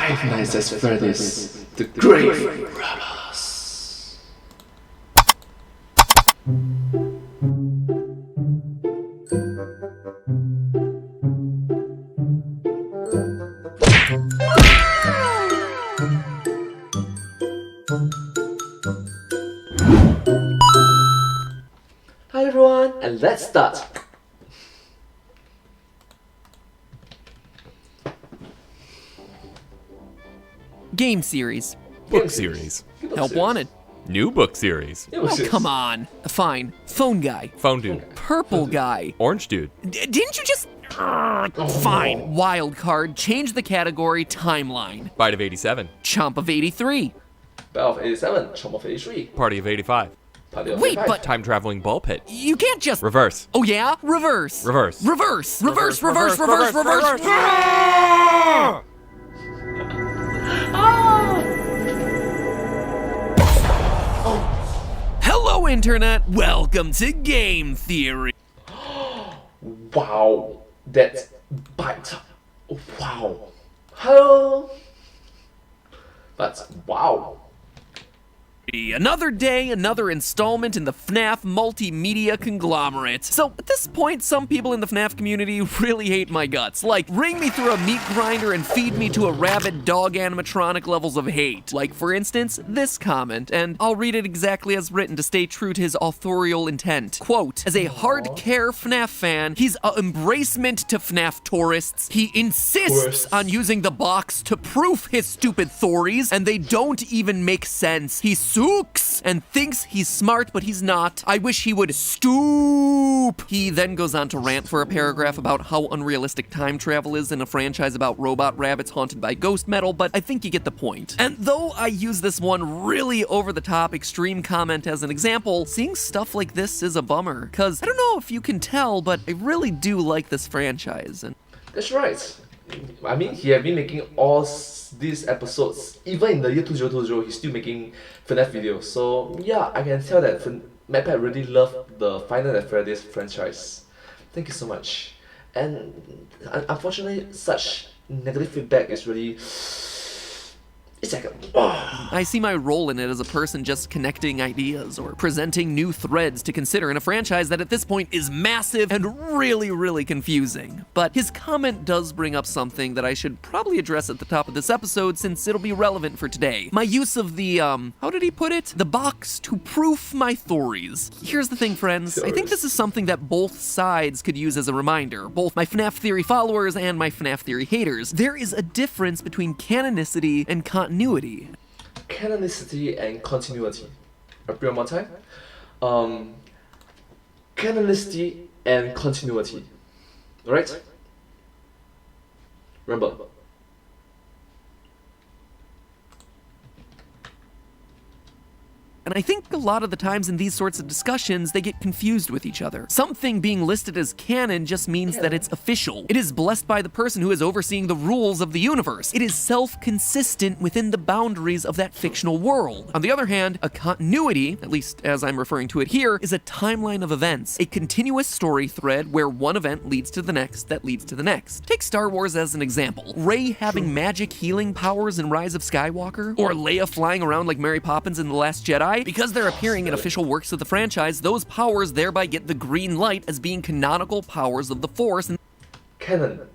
Five Nights at Freddy's, the Grave Robbers. Hi everyone, and let's start. Game series. Book series. Help wanted. New book series. Oh, come on. Fine. Phone guy. Phone dude. Purple guy. Orange dude. Didn't you just... Fine. Wild card. Change the category. Timeline. Bite of 87. Chomp of 83. Bell of 87, Chomp of 83. Party of 85. Party of Wait, 85. but... Time traveling ball pit. You can't just... Reverse. Oh yeah? Reverse. Reverse. Reverse. Reverse. Reverse, Reverse. Reverse. reverse, Reverse. reverse. Hello, Internet. Welcome to Game Theory. Wow, that's bite. Wow. Hello. But wow. Another day, another installment in the FNAF multimedia conglomerate. So, at this point, some people in the FNAF community really hate my guts. Like, ring me through a meat grinder and feed me to a rabid dog animatronic levels of hate. Like, for instance, this comment, and I'll read it exactly as written to stay true to his authorial intent. Quote, as a hardcore FNAF fan, he's a embracement to FNAF tourists. He insists on using the box to proof his stupid theories, and they don't even make sense. He sooks and thinks he's smart, but he's not. I wish he would stoop. He then goes on to rant for a paragraph about how unrealistic time travel is in a franchise about robot rabbits haunted by ghost metal, but I think you get the point. And though I use this one really over-the-top extreme comment as an example, seeing stuff like this is a bummer, cause I don't know if you can tell, but I really do like this franchise. And That's right. I mean, he has been making all these episodes. Even in the year 2020, he's still making FNAF videos. So yeah, I can tell that MadPat really loved the Five Nights at Freddy's franchise. Thank you so much. And unfortunately, such negative feedback is really... It's like I see my role in it as a person just connecting ideas or presenting new threads to consider in a franchise that at this point is massive and really, really confusing. But his comment does bring up something that I should probably address at the top of this episode since it'll be relevant for today. My use of the, how did he put it? The box to proof my theories. Here's the thing, friends. I think this is something that both sides could use as a reminder, both my FNAF Theory followers and my FNAF Theory haters. There is a difference between canonicity and continuity. Canonicity and continuity. Repeat one more time. Canonicity and continuity. Alright? Remember. And I think a lot of the times in these sorts of discussions, they get confused with each other. Something being listed as canon just means that it's official. It is blessed by the person who is overseeing the rules of the universe. It is self-consistent within the boundaries of that fictional world. On the other hand, a continuity, at least as I'm referring to it here, is a timeline of events, a continuous story thread where one event leads to the next that leads to the next. Take Star Wars as an example. Rey having magic healing powers in Rise of Skywalker, or Leia flying around like Mary Poppins in The Last Jedi. Because they're appearing in official works of the franchise, those powers thereby get the green light as being canonical powers of the Force and Canonical.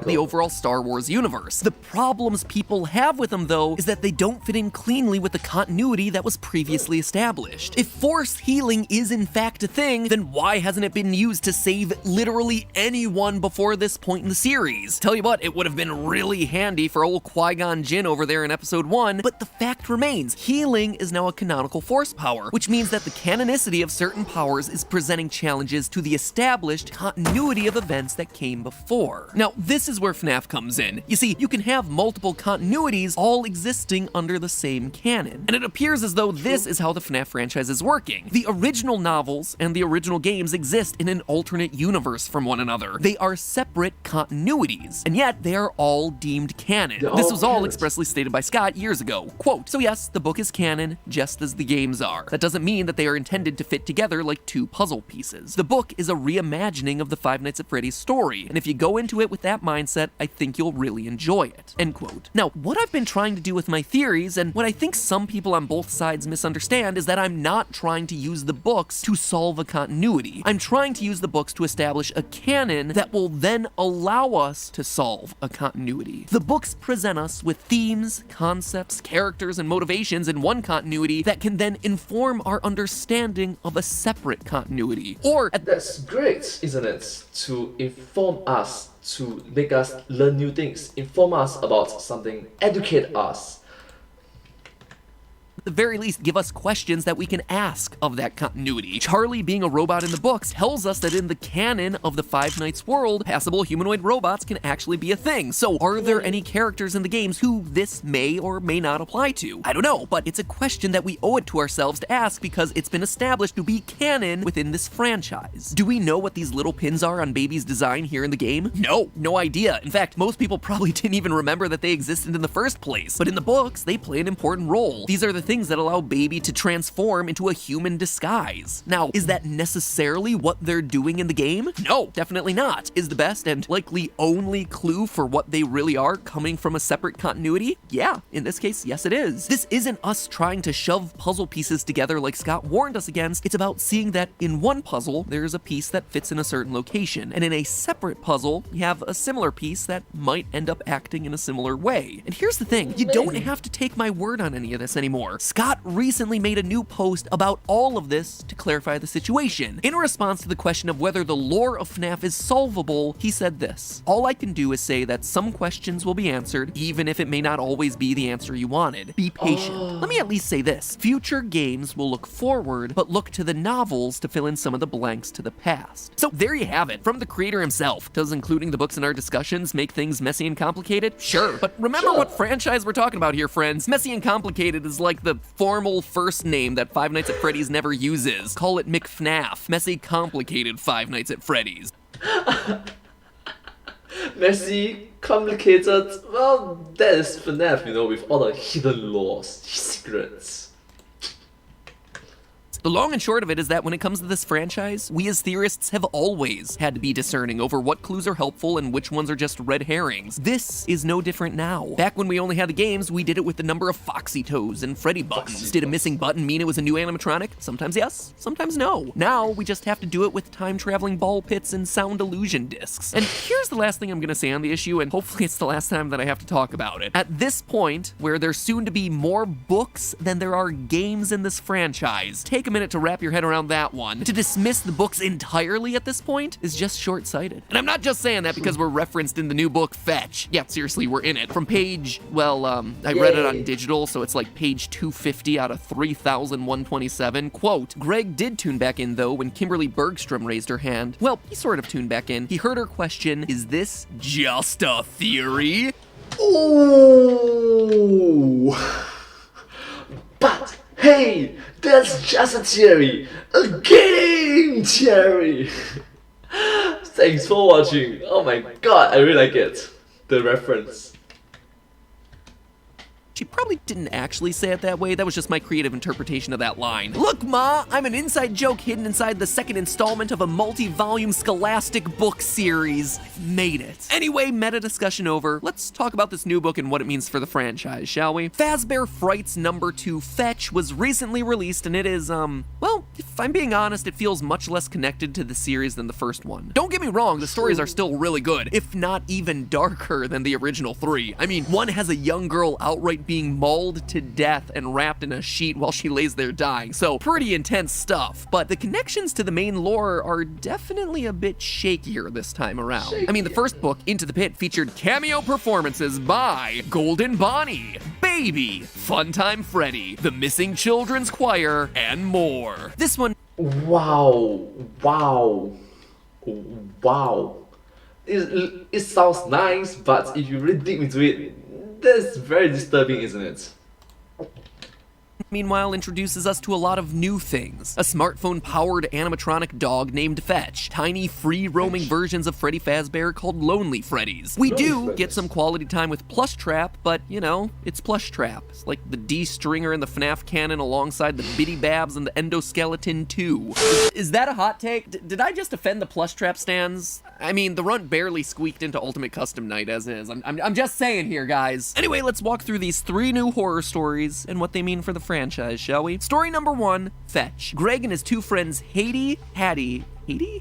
the overall Star Wars universe. The problems people have with them, though, is that they don't fit in cleanly with the continuity that was previously established. If Force healing is in fact a thing, then why hasn't it been used to save literally anyone before this point in the series? Tell you what, it would have been really handy for old Qui-Gon Jinn over there in Episode 1, but the fact remains, healing is now a canonical Force power, which means that the canonicity of certain powers is presenting challenges to the established continuity of events that came before. Now, this is where FNAF comes in. You see, you can have multiple continuities all existing under the same canon. And it appears as though this is how the FNAF franchise is working. The original novels and the original games exist in an alternate universe from one another. They are separate continuities, and yet they are all deemed canon. This was all expressly stated by Scott years ago. Quote, so yes, the book is canon, just as the games are. That doesn't mean that they are intended to fit together like two puzzle pieces. The book is a reimagining of the Five Nights at Freddy's story, and if you go go into it with that mindset, I think you'll really enjoy it." End quote. Now, what I've been trying to do with my theories, and what I think some people on both sides misunderstand, is that I'm not trying to use the books to solve a continuity. I'm trying to use the books to establish a canon that will then allow us to solve a continuity. The books present us with themes, concepts, characters, and motivations in one continuity that can then inform our understanding of a separate continuity. Or, That's great, isn't it? To inform us, to make us learn new things, inform us about something, educate us. at the very least, give us questions that we can ask of that continuity. Charlie, being a robot in the books, tells us that in the canon of the Five Nights world, passable humanoid robots can actually be a thing. So are there any characters in the games who this may or may not apply to? I don't know, but it's a question that we owe it to ourselves to ask because it's been established to be canon within this franchise. Do we know what these little pins are on Baby's design here in the game? No idea. In fact, most people probably didn't even remember that they existed in the first place. But in the books, they play an important role. These are the things that allow Baby to transform into a human disguise. Now, is that necessarily what they're doing in the game? No, definitely not. Is the best and likely only clue for what they really are coming from a separate continuity? Yeah, in this case, yes it is. This isn't us trying to shove puzzle pieces together like Scott warned us against. It's about seeing that in one puzzle, there's a piece that fits in a certain location, and in a separate puzzle, you have a similar piece that might end up acting in a similar way. And here's the thing, you don't have to take my word on any of this anymore. Scott recently made a new post about all of this to clarify the situation. In response to the question of whether the lore of FNAF is solvable, he said this: "All I can do is say that some questions will be answered, even if it may not always be the answer you wanted. Be patient." Let me at least say this: future games will look forward, but look to the novels to fill in some of the blanks to the past. So there you have it, from the creator himself. Does including the books in our discussions make things messy and complicated? Sure, but remember what franchise we're talking about here, friends. Messy and complicated is like the formal first name that Five Nights at Freddy's never uses. Call it McFNAF. Messy, complicated Five Nights at Freddy's. Messy, complicated, well, that is FNAF, you know, with all the hidden laws, secrets. The long and short of it is that when it comes to this franchise, we as theorists have always had to be discerning over what clues are helpful and which ones are just red herrings. This is no different now. Back when we only had the games, we did it with the number of Foxy Toes and Freddy buttons. Did a missing button mean it was a new animatronic? Sometimes yes, sometimes no. Now, we just have to do it with time-traveling ball pits and sound illusion discs. And here's the last thing I'm gonna say on the issue, and hopefully it's the last time that I have to talk about it. At this point, where there's soon to be more books than there are games in this franchise, take a minute to wrap your head around that one. To dismiss the books entirely at this point is just short-sighted. And I'm not just saying that because we're referenced in the new book Fetch. Yeah, seriously, we're in it. From page, well, I read it on digital, so it's like page 250 out of 3,127. Quote, "Greg did tune back in though when Kimberly Bergstrom raised her hand. Well, he sort of tuned back in. He heard her question, is this just a theory?" Ooh. But hey, that's just a theory, a game theory. Thanks for watching. Oh my god, I really like it. The reference. She probably didn't actually say it that way. That was just my creative interpretation of that line. Look, Ma, I'm an inside joke hidden inside the second installment of a multi-volume scholastic book series. I've made it. Anyway, meta discussion over. Let's talk about this new book and what it means for the franchise, shall we? Fazbear Frights #2 Fetch was recently released, and it is, well, if I'm being honest, it feels much less connected to the series than the first one. Don't get me wrong, the stories are still really good, if not even darker than the original three. I mean, one has a young girl outright being mauled to death and wrapped in a sheet while she lays there dying, so pretty intense stuff. But the connections to the main lore are definitely a bit shakier this time around. I mean, the first book, Into the Pit, featured cameo performances by Golden Bonnie, Baby, Funtime Freddy, the Missing Children's Choir, and more. This one... Wow. It sounds nice, but if you really dig into it, that's very disturbing, isn't it? meanwhile, introduces us to a lot of new things. A smartphone-powered animatronic dog named Fetch, tiny free-roaming versions of Freddy Fazbear called Lonely Freddys. We do get some quality time with Plushtrap, but, you know, it's Plushtrap. It's like the D-stringer in the FNAF canon alongside the Bitty Babs and the Endoskeleton 2. Is that a hot take? Did I just offend the Plushtrap stands? I mean, the runt barely squeaked into Ultimate Custom Night as is. I'm just saying here, guys. Anyway, let's walk through these 3 new horror stories and what they mean for the franchise, shall we? Story number 1, Fetch. Greg and his 2 friends, Hattie,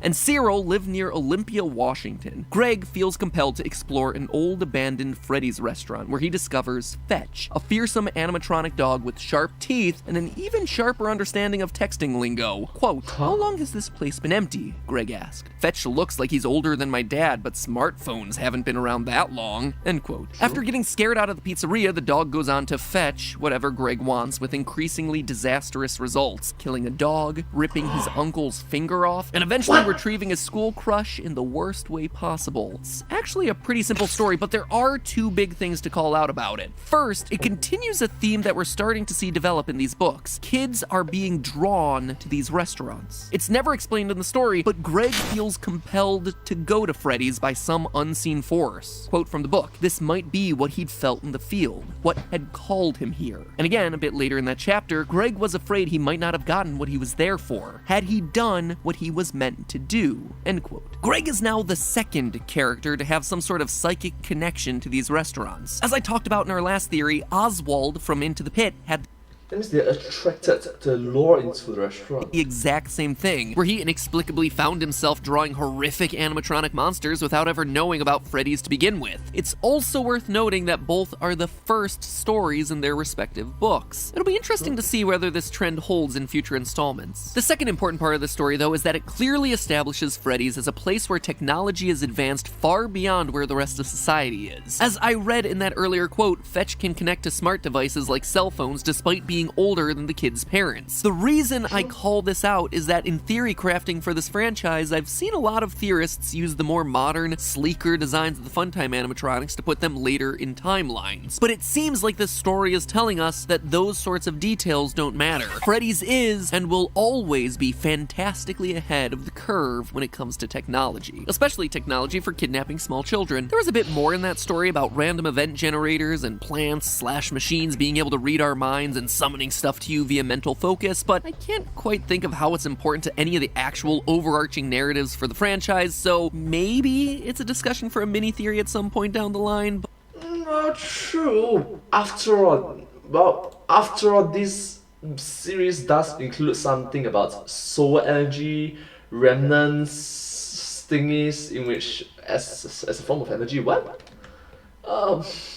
and Cyril live near Olympia, Washington. Greg feels compelled to explore an old abandoned Freddy's restaurant where he discovers Fetch, a fearsome animatronic dog with sharp teeth and an even sharper understanding of texting lingo. Quote, "How long has this place been empty?" Greg asked. "Fetch looks like he's older than my dad, but smartphones haven't been around that long." End quote. After getting scared out of the pizzeria, the dog goes on to fetch whatever Greg wants with increasingly disastrous results, killing a dog, ripping his uncle's finger off, and eventually retrieving his school crush in the worst way possible. It's actually a pretty simple story, but there are 2 big things to call out about it. First, it continues a theme that we're starting to see develop in these books. Kids are being drawn to these restaurants. It's never explained in the story, but Greg feels compelled to go to Freddy's by some unseen force. Quote from the book, "This might be what he'd felt in the field, what had called him here." And again, a bit later in that chapter, Greg was afraid he might not have gotten what he was there for, had he done what he was meant to do, end quote. Greg is now the 2nd character to have some sort of psychic connection to these restaurants. As I talked about in our last theory, Oswald from Into the Pit had That means they're attracted to lure into the restaurant. the exact same thing, where he inexplicably found himself drawing horrific animatronic monsters without ever knowing about Freddy's to begin with. It's also worth noting that both are the first stories in their respective books. It'll be interesting to see whether this trend holds in future installments. The second important part of the story, though, is that it clearly establishes Freddy's as a place where technology is advanced far beyond where the rest of society is. As I read in that earlier quote, Fetch can connect to smart devices like cell phones despite being older than the kids' parents. The reason I call this out is that in theory crafting for this franchise, I've seen a lot of theorists use the more modern, sleeker designs of the Funtime animatronics to put them later in timelines. But it seems like this story is telling us that those sorts of details don't matter. Freddy's is and will always be fantastically ahead of the curve when it comes to technology, especially technology for kidnapping small children. There was a bit more in that story about random event generators and plants/machines being able to read our minds and summoning stuff to you via mental focus, but I can't quite think of how it's important to any of the actual overarching narratives for the franchise, so maybe it's a discussion for a mini theory at some point down the line. Not true. After all, this series does include something about solar energy, remnants, thingies, in which as a form of energy. What?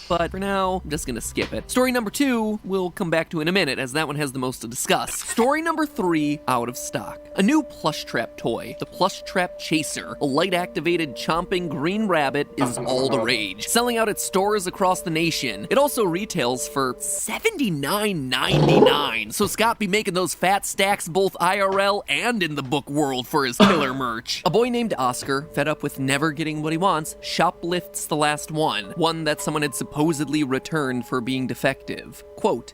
But for now, I'm just gonna skip it. Story number 2, we'll come back to in a minute, as that one has the most to discuss. Story number 3, out of stock. A new Plushtrap toy, the Plushtrap Chaser, a light-activated chomping green rabbit, is all the rage, selling out at stores across the nation. It also retails for $79.99, so Scott be making those fat stacks both IRL and in the book world for his killer merch. A boy named Oscar, fed up with never getting what he wants, shoplifts the last one that someone had supposedly returned for being defective. Quote,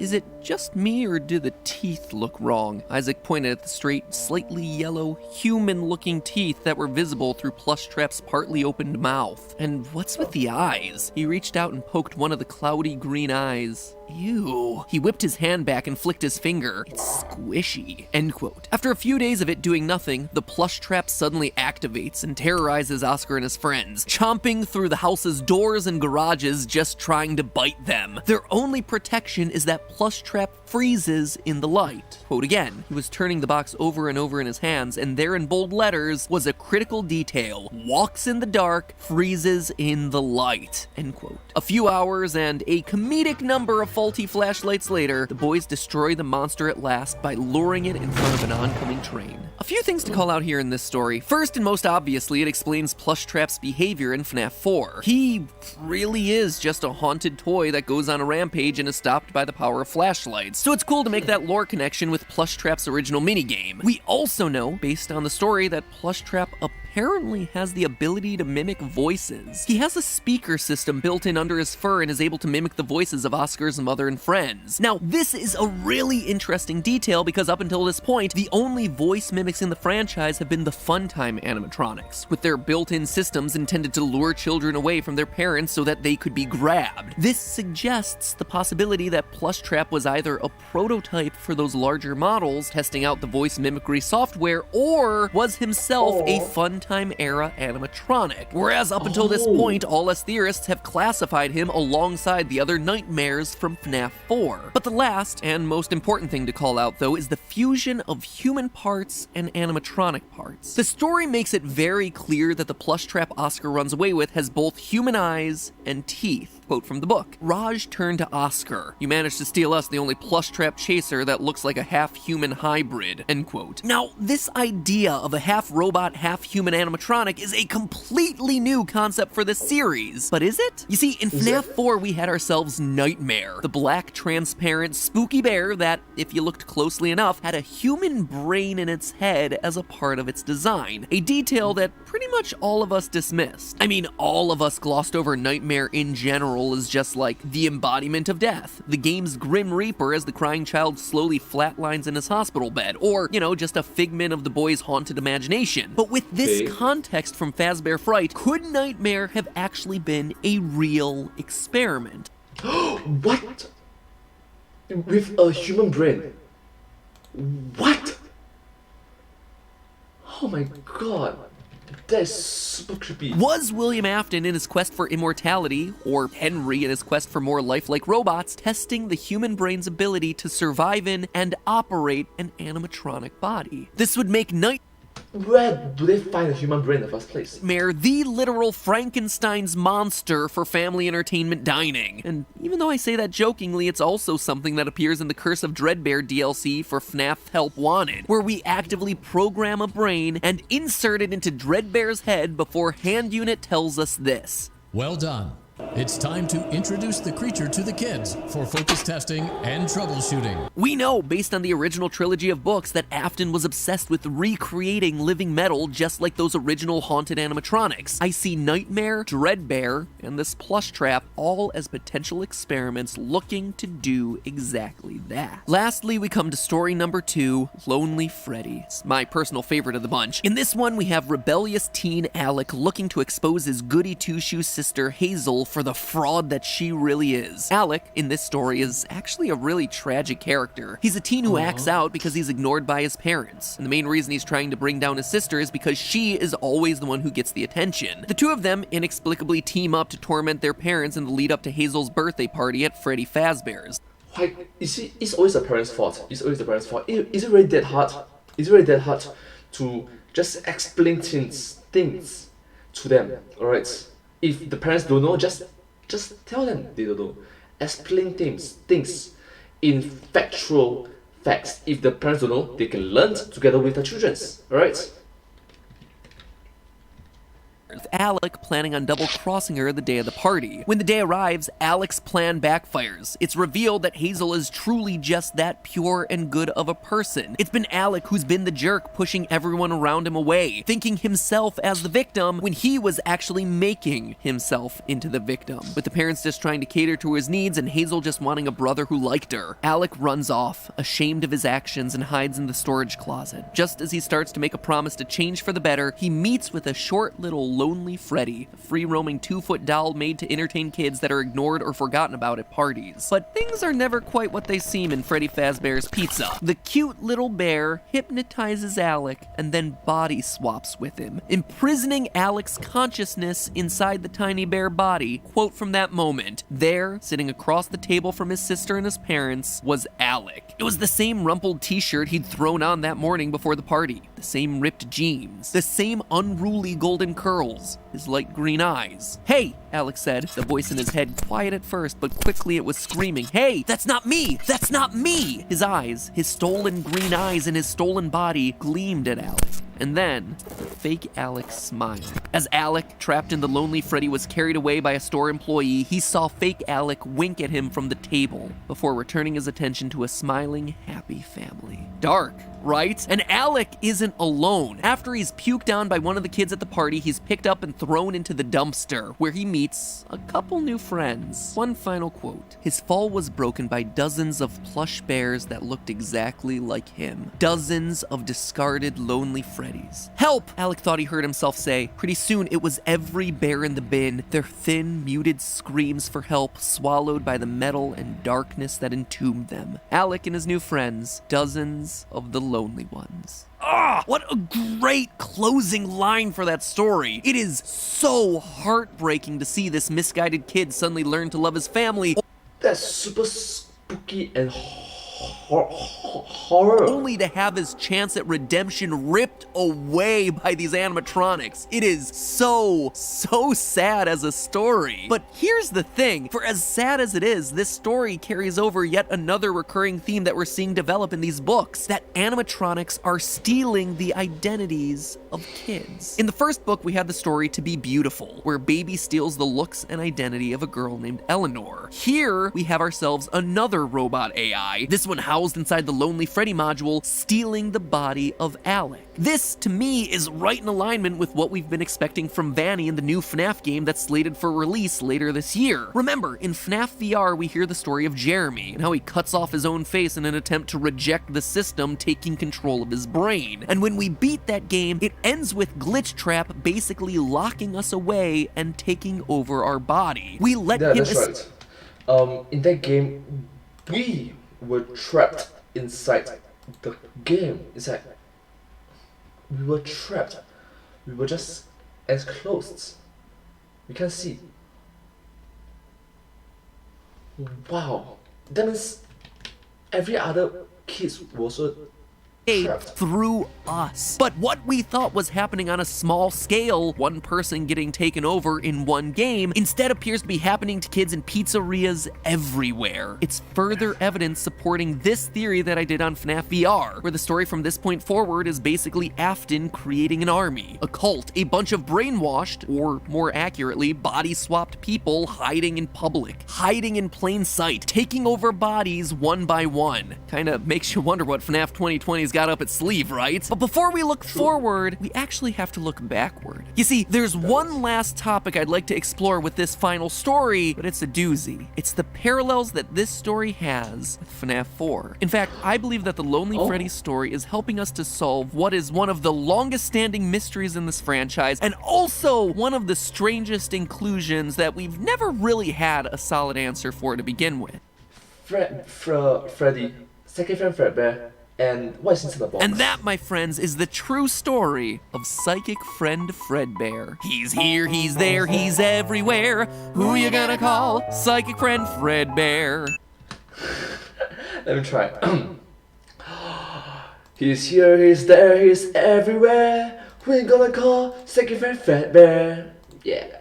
is it just me or do the teeth look wrong? Isaac pointed at the straight, slightly yellow, human-looking teeth that were visible through Plushtrap's partly opened mouth. And what's with the eyes? He reached out and poked one of the cloudy green eyes. Ew. He whipped his hand back and flicked his finger. It's squishy. End quote. After a few days of it doing nothing, the Plushtrap suddenly activates and terrorizes Oscar and his friends, chomping through the house's doors and garages just trying to bite them. Their only protection is that Plushtrap freezes in the light. Quote again, he was turning the box over and over in his hands, and there in bold letters was a critical detail. Walks in the dark, freezes in the light. End quote. A few hours and a comedic number of faulty flashlights later, the boys destroy the monster at last by luring it in front of an oncoming train. A few things to call out here in this story. First and most obviously, it explains Plushtrap's behavior in FNAF 4. He really is just a haunted toy that goes on a rampage and is stopped by the power of flashlights. So it's cool to make that lore connection with Plushtrap's original minigame. We also know, based on the story, that Plushtrap apparently apparently has the ability to mimic voices. He has a speaker system built in under his fur and is able to mimic the voices of Oscar's mother and friends. Now, this is a really interesting detail because up until this point, the only voice mimics in the franchise have been the Funtime animatronics, with their built-in systems intended to lure children away from their parents so that they could be grabbed. This suggests the possibility that Plushtrap was either a prototype for those larger models, testing out the voice mimicry software, or was himself a Funtime era animatronic. Whereas up until this point, all us theorists have classified him alongside the other nightmares from FNAF 4. But the last and most important thing to call out though is the fusion of human parts and animatronic parts. The story makes it very clear that the Plushtrap Oscar runs away with has both human eyes and teeth. Quote from the book, "Raj turned to Oscar. You managed to steal us the only Plushtrap chaser that looks like a half-human hybrid," end quote. Now, this idea of a half-robot, half-human animatronic is a completely new concept for the series. But is it? You see, in FNAF 4, we had ourselves Nightmare, the black, transparent, spooky bear that, if you looked closely enough, had a human brain in its head as a part of its design, a detail that pretty much all of us dismissed. I mean, all of us glossed over Nightmare in general is just like the embodiment of death, the game's Grim Reaper as the crying child slowly flatlines in his hospital bed, or, you know, just a figment of the boy's haunted imagination. But with this context from Fazbear Fright, could Nightmare have actually been a real experiment? What? With a human brain? What? Oh my god. That is super creepy. Was William Afton in his quest for immortality, or Henry in his quest for more lifelike robots, testing the human brain's ability to survive in and operate an animatronic body? This would make Where do they find a human brain in the first place? Nightmare the literal Frankenstein's monster for family entertainment dining. And even though I say that jokingly, it's also something that appears in the Curse of Dreadbear DLC for FNAF Help Wanted, where we actively program a brain and insert it into Dreadbear's head before Hand Unit tells us this. Well done. It's time to introduce the creature to the kids for focus testing and troubleshooting. We know, based on the original trilogy of books, that Afton was obsessed with recreating living metal just like those original haunted animatronics. I see Nightmare, Dreadbear, and this Plushtrap all as potential experiments looking to do exactly that. Lastly, we come to story number 2, Lonely Freddy. It's my personal favorite of the bunch. In this one, we have rebellious teen Alec looking to expose his goody two-shoes sister Hazel for the fraud that she really is. Alec, in this story, is actually a really tragic character. He's a teen who acts out because he's ignored by his parents, and the main reason he's trying to bring down his sister is because she is always the one who gets the attention. The two of them inexplicably team up to torment their parents in the lead up to Hazel's birthday party at Freddy Fazbear's. Why? You see, it's always the parents' fault. It's always the parents' fault. Is it really that hard? Is it really that hard to just explain things to them? Alright? If the parents don't know, just tell them they don't know. Explain things in factual facts. If the parents don't know, they can learn together with the children. Alright? with Alec planning on double-crossing her the day of the party. When the day arrives, Alec's plan backfires. It's revealed that Hazel is truly just that pure and good of a person. It's been Alec who's been the jerk, pushing everyone around him away, thinking himself as the victim when he was actually making himself into the victim. With the parents just trying to cater to his needs and Hazel just wanting a brother who liked her, Alec runs off, ashamed of his actions, and hides in the storage closet. Just as he starts to make a promise to change for the better, he meets with a short little lonely Freddy, a free-roaming 2-foot doll made to entertain kids that are ignored or forgotten about at parties. But things are never quite what they seem in Freddy Fazbear's Pizza. The cute little bear hypnotizes Alec and then body swaps with him, imprisoning Alec's consciousness inside the tiny bear body. Quote from that moment, there, sitting across the table from his sister and his parents, was Alec. It was the same rumpled t-shirt he'd thrown on that morning before the party, the same ripped jeans, the same unruly golden curls, his light green eyes. "Hey," Alec said, the voice in his head quiet at first, but quickly it was screaming, "Hey, that's not me! That's not me!" His eyes, his stolen green eyes and his stolen body gleamed at Alec And then, the fake Alec smiled. As Alec, trapped in the lonely Freddy, was carried away by a store employee, he saw fake Alec wink at him from the table before returning his attention to a smiling, happy family. Dark, right? And Alec isn't alone. After he's puked down by one of the kids at the party, he's picked up and thrown into the dumpster, where he meets a couple new friends. One final quote. His fall was broken by dozens of plush bears that looked exactly like him. Dozens of discarded lonely Freddys. Help! Alec thought he heard himself say. Pretty soon, it was every bear in the bin, their thin, muted screams for help swallowed by the metal and darkness that entombed them. Alec and his new friends, dozens of the lonely ones. Ah, what a great closing line for that story. It is so heartbreaking to see this misguided kid suddenly learn to love his family. That's super spooky and horror. Only to have his chance at redemption ripped away by these animatronics. It is so sad as a story. But here's the thing, for as sad as it is, this story carries over yet another recurring theme that we're seeing develop in these books, that animatronics are stealing the identities of kids. In the first book, we had the story To Be Beautiful, where Baby steals the looks and identity of a girl named Eleanor. Here, we have ourselves another robot AI, this one housed inside the Lonely Freddy module, stealing the body of Alec. This, to me, is right in alignment with what we've been expecting from Vanny in the new FNAF game that's slated for release later this year. Remember, in FNAF VR, we hear the story of Jeremy, and how he cuts off his own face in an attempt to reject the system taking control of his brain. And when we beat that game, it ends with Glitchtrap basically locking us away and taking over our body. We let him... That's right. In that game, we were trapped inside the game. It's like we were trapped. We were just enclosed. We can't see. Wow. That means every other kids was also trapped through us. But what we thought was happening on a small scale, one person getting taken over in one game, instead appears to be happening to kids in pizzerias everywhere. It's further evidence supporting this theory that I did on FNAF VR, where the story from this point forward is basically Afton creating an army, a cult, a bunch of brainwashed, or more accurately, body-swapped people hiding in public, hiding in plain sight, taking over bodies one by one. Kinda makes you wonder what FNAF 2020's got up its sleeve, right? But before we look forward, we actually have to look backward. You see, there's one last topic I'd like to explore with this final story, but it's a doozy. It's the parallels that this story has with FNAF 4. In fact, I believe that the Lonely Freddy story is helping us to solve what is one of the longest standing mysteries in this franchise, and also one of the strangest inclusions that we've never really had a solid answer for to begin with. Freddy, second friend Fredbear, and what's inside the box? And that, my friends, is the true story of psychic friend Fredbear. He's here, he's there, he's everywhere. Who you gonna call? Psychic friend Fredbear. Let me try. He's here, he's there, he's everywhere. Who you gonna call? Second friend Fredbear. Yeah.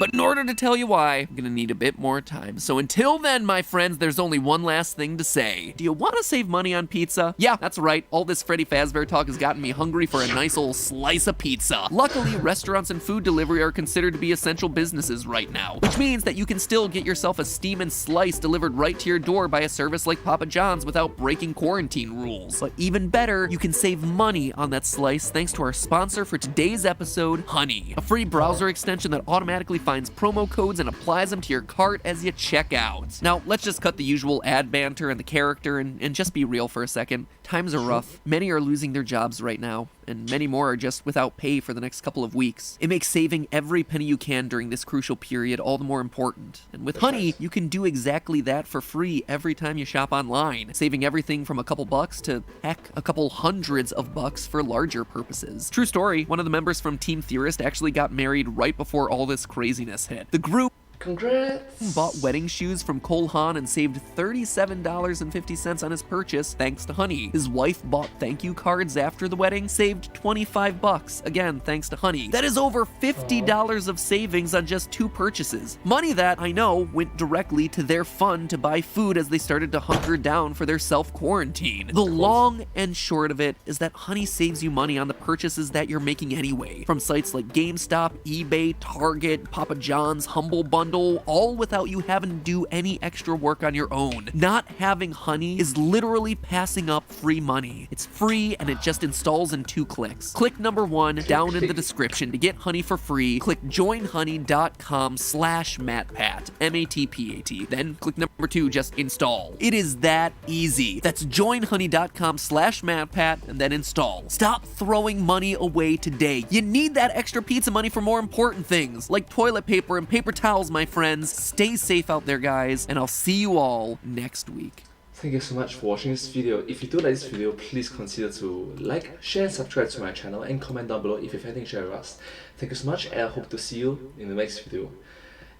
But in order to tell you why, I'm gonna need a bit more time. So until then, my friends, there's only one last thing to say. Do you want to save money on pizza? Yeah, that's right. All this Freddy Fazbear talk has gotten me hungry for a nice old slice of pizza. Luckily, restaurants and food delivery are considered to be essential businesses right now, which means that you can still get yourself a steam and slice delivered right to your door by a service like Papa John's without breaking quarantine rules. But even better, you can save money on that slice thanks to our sponsor for today's episode, Honey, a free browser extension that automatically finds promo codes and applies them to your cart as you check out. Now, let's just cut the usual ad banter and the character and just be real for a second. Times are rough. Many are losing their jobs right now, and many more are just without pay for the next couple of weeks. It makes saving every penny you can during this crucial period all the more important. And with Honey, you can do exactly that for free every time you shop online, saving everything from a couple bucks to, heck, a couple hundreds of bucks for larger purposes. True story, one of the members from Team Theorist actually got married right before all this craziness hit. The group Congrats! Bought wedding shoes from Cole Haan and saved $37.50 on his purchase thanks to Honey. His wife bought thank you cards after the wedding, saved $25, again thanks to Honey. That is over $50 of savings on just 2 purchases. Money that, I know, went directly to their fund to buy food as they started to hunker down for their self-quarantine. The long and short of it is that Honey saves you money on the purchases that you're making anyway, from sites like GameStop, eBay, Target, Papa John's, Humble Bundle, all without you having to do any extra work on your own. Not having Honey is literally passing up free money. It's free and it just installs in 2 clicks. Click number 1 down in the description to get Honey for free. Click joinhoney.com/MattPat, MATPAT. Then click number 2, just install. It is that easy. That's joinhoney.com/MattPat and then install. Stop throwing money away today. You need that extra pizza money for more important things, like toilet paper and paper towels, my friends. Stay safe out there, guys, and I'll see you all next week. Thank you so much for watching this video. If you do like this video, please consider to like, share and subscribe to my channel and comment down below if you have anything to share with us. Thank you so much and I hope to see you in the next video.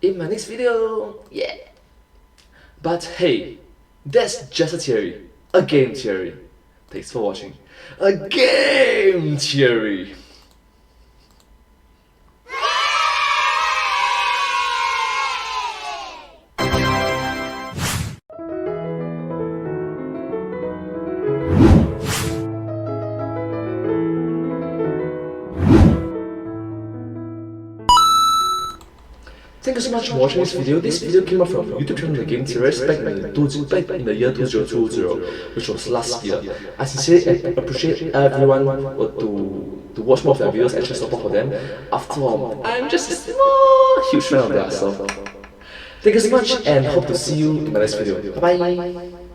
In my next video, yeah! But hey, that's just a theory. A game theory. Thanks for watching. A game theory! Thank you so much for watching this video. This video came up from YouTube channel The Game Theorists back in the year 2020, which was last year. I sincerely appreciate everyone to watch more of their videos and show support for them. After all, I'm just a small, huge fan of theirs, so thank you so much and hope to see you in my next video. Bye bye!